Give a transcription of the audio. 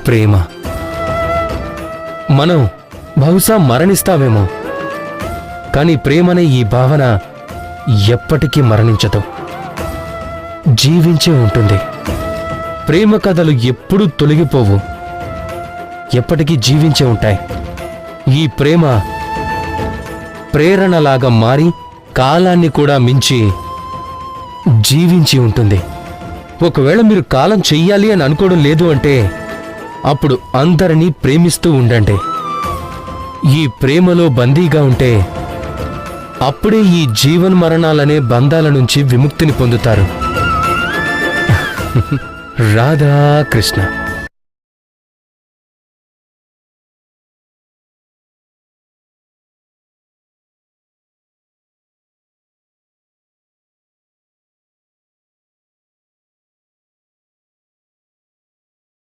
ప్రేమ. మనం బహుశా మరణిస్తావేమో, కాని ప్రేమనే ఈ భావన ఎప్పటికీ మరణించదు, జీవించే ఉంటుంది. ప్రేమ కథలు ఎప్పుడూ తొలగిపోవు, ఎప్పటికీ జీవించే ఉంటాయి. ఈ ప్రేమ ప్రేరణలాగా మారి కాలాన్ని కూడా మించి జీవించి ఉంటుంది. ఒకవేళ మీరు కాలం చెయ్యాలి అని అనుకోవడం లేదు అంటే అప్పుడు అందరినీ ప్రేమిస్తూ ఉండండి. ఈ ప్రేమలో బందీగా ఉంటే అప్పుడే ఈ జీవన్మరణాలనే బంధాల నుంచి విముక్తిని పొందుతారు. రాధా కృష్ణ.